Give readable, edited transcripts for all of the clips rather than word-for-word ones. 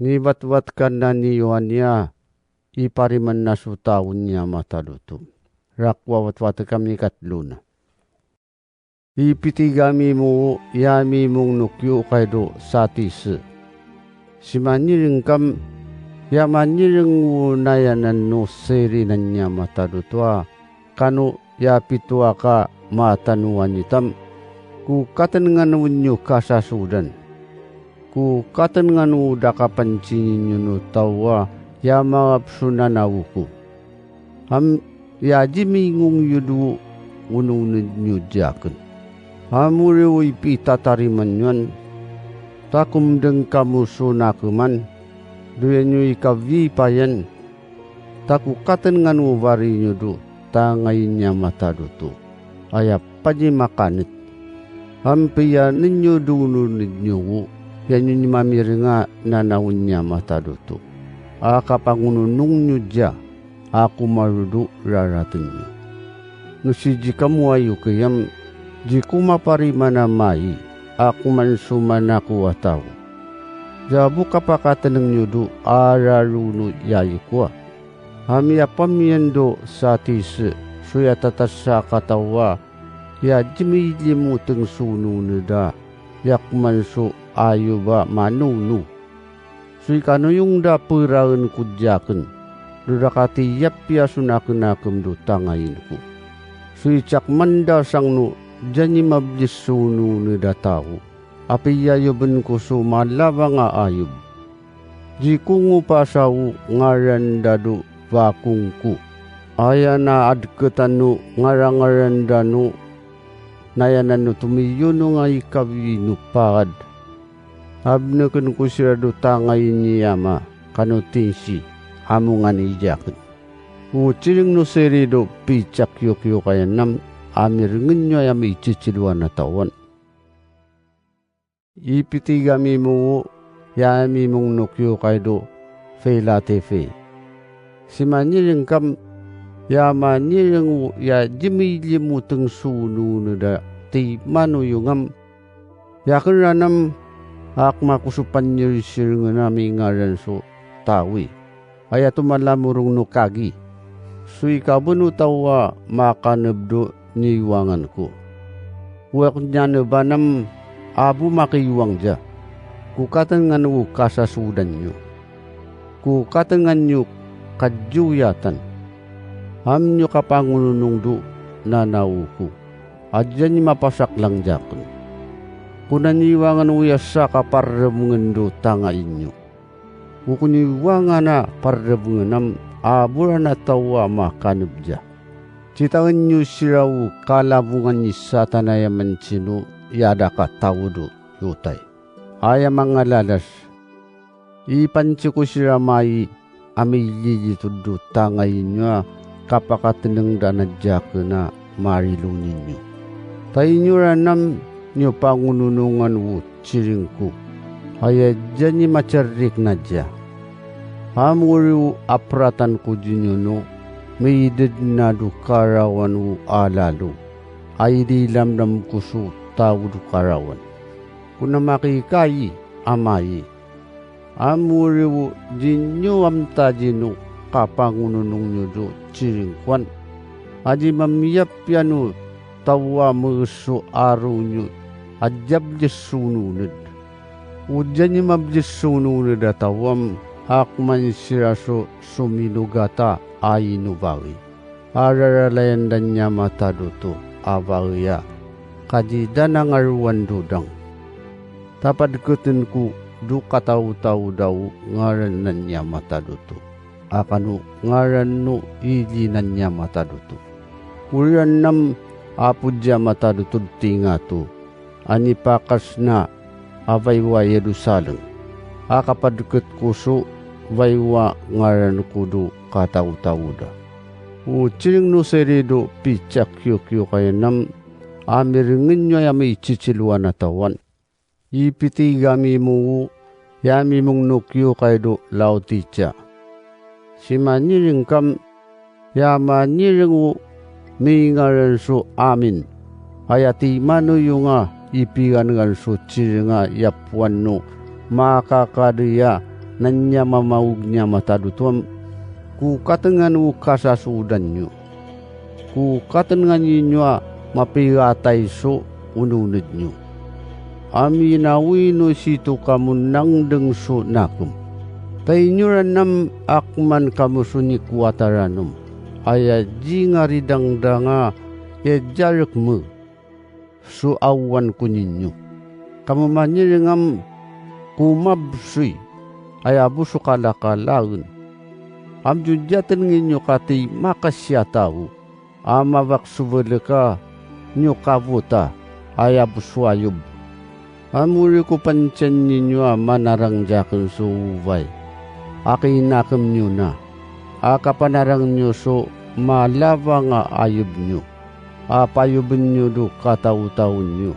Nibatwat ka na niyo niya, ipariman na su taon niya mataluto. Rakwawat-wat kami katluna. Ipitigami mo, yami mong nukyo kaydo satis. Simaniring kam, yamaniring unayanan no seri na niya mataluto. Kano yapitwa ka matanuan nitam. Ku katangan unyo kasasudan. Ku katangan uda kapancinin nyo no tawa, yamapsunan awuku. Ya jimingung yudu ununid nyo jaken. Hamuriw ipitatariman yun. Takumdeng kamu sunakuman. Duyan nyo ikavipayan. Takukatan nga nuvari nyo du. Tangayin niya mataduto. Aya paji makanit. Hampiya ninyo dununid nyo. Yan yun mamiri nga nanawin niya mataduto. Akapangununong nyo dya. Ako marudu raratin niyo. Nusiji kamu ayo kayam, di kumapari manamai, ako man sumanaku ataw. Jabu kapakatan ng nyudu, araruno yayi kwa. Hami apamyendo sa tis, suya tatasa katawa, ya jimilimuting sununida, yak man su ayo ba manunu. Suy kano yung da peraun kudyaken. Durakati yapya sunakunakum do tangayin ko. Suicak manda sang no, janyi mablis sunu ni dataw. Api yayobin ko sumalaba nga ayub. Di kungu pasaw ngaran dadu vakungku. Aya na adketan no ngarangaran danu. Nayanan no tumiyuno nga ikawinu pagad. Abnakan ko sila do tangayin niyama kanutinsi. Amungan ijakin. Uciring no serido picak yuk kaya nam amir ngenyo yam iciciluan na tawan. Ipitigami mo yami mong nukyo kaydo fela tefe. Simanyiring kam yamanyiring ya jimilimuteng sunu nada ti manuyungam. Yakin ranam akmakusupan nyirisir nga nami ngaran so tawi. Ay tumalamurong no kagi. Sui kabunu tawa makanabdo niwangan ko. Huwag niya nabanam abu makiwang dya. Kukatan nga no kasasudan nyo. Kukatan nga nyo kadyuyatan. Ham nyo kapangununong do nanaw ko. Adyan nyo mapasak lang dyakan. Kunaniwangan uyasa kaparamngan do tangain nyo. Kukuniwanga na parabunganam abura na tawa makanubja. Citangan nyo siraw kalabungan ni satanaya mancino yada ka tawdo yutay. Aya mga lalas. Ipanci ko siramay amili tudo tangay nyo kapakatinang danadya ka na marilunin nyo. Tayo nyo ranam nyo pangununungan wo chiring ko. Aya dyan ni macarik na dya. Hamuriw apratan ko dyan no, may idid na dukarawan u alalo. Ay di lamdam ko su tao dukarawan. Kuna makikayi, amayi. Hamuriw dyan nyo amta dyan no, kapangununong nyo do chiringkwan. Adi mamiyap yan no, tawa mo su araw nyo, adyab di sununod. Udyan ni mablis sunu na datawam, hakman siraso suminugata ayinubawi. Araralayan dan niya mataduto, abawiya, kadida na ngaruan dudang. Tapad kutin ku, du kataw-taw daw, ngaran na niya mataduto. Akano, ngaran no, ili na niya mataduto. Urian nam, apudya mataduto tinga to, anipakas na, avaywa Yerusalem. Akapadukit kuso vaywa ngaran kudu kataw-tawda. Uciring no serido picak yuk kaya nam amiringin nyo yami iciciluan na tawan. Ipitigami mo yami mong nukyo kaydo lauticha. Simaniring kam yamaniring may ngaran so amin. Ayati mano yung ipigan nga so chiri nga yapwan no makakadaya nanya mamaug niya matadutuam, ku katengan u kasasudan nyo. Ku katengan ninyo mapigatay so ununod nyo. Aminawi no situ kamu nang dengso nakum. Tainyuranam akman kamu suni kuataranum. Aya jingari dangdanga ya jaluk mu. So awan kuninyo. Kamu manyiringam kumabsui. Aya buso kalakalaun. Amjujatan nginyo kati makasyatawu. Amawak subeleka nyo kabuta. Aya buswayub. Amuri ko pancen ninyo manarang jakon suway. Akinakam nyo na. Akapanarang nyo so malava nga ayub nyo. Apayubin nyo do kataw-taon nyo.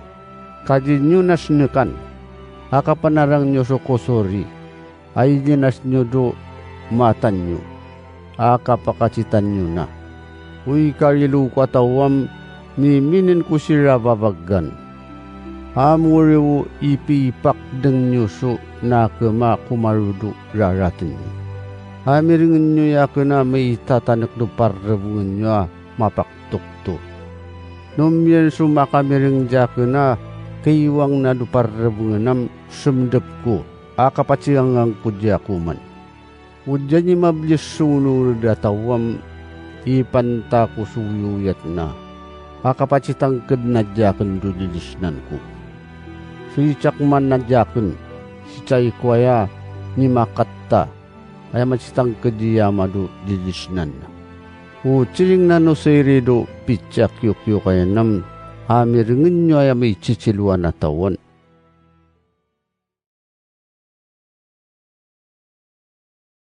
Kadin nyo nasnekan. Akapanarang nyo so kosori. Ay dinas nyo do matan nyo. Akapakacitan nyo na. Uy karilu katawam ni minin ko sira babaggan. Amuriw ipipak deng nyo so na kema kumarudo raratin nyo. Amiringin nyo yakuna may tatanak do parrabungan nyo mapaktukto. Numyan so makamiring jakuna kaywang na do parrabungan nam sumdap ko. Akapatsiyang ang kudyakuman. Udya ni mablis sunod datawam ipanta ko suyuyat na. Akapatsitang kadnadyakan do dilisnan ko. Suyitsak man nadyakan. Si chay kwaya ni makatta. Ay matsitang kadiyama do dilisnan na. Utsiring na no seri do pitsak yukyo kaya nam amiringin nyo ay may chichiluan na tawan.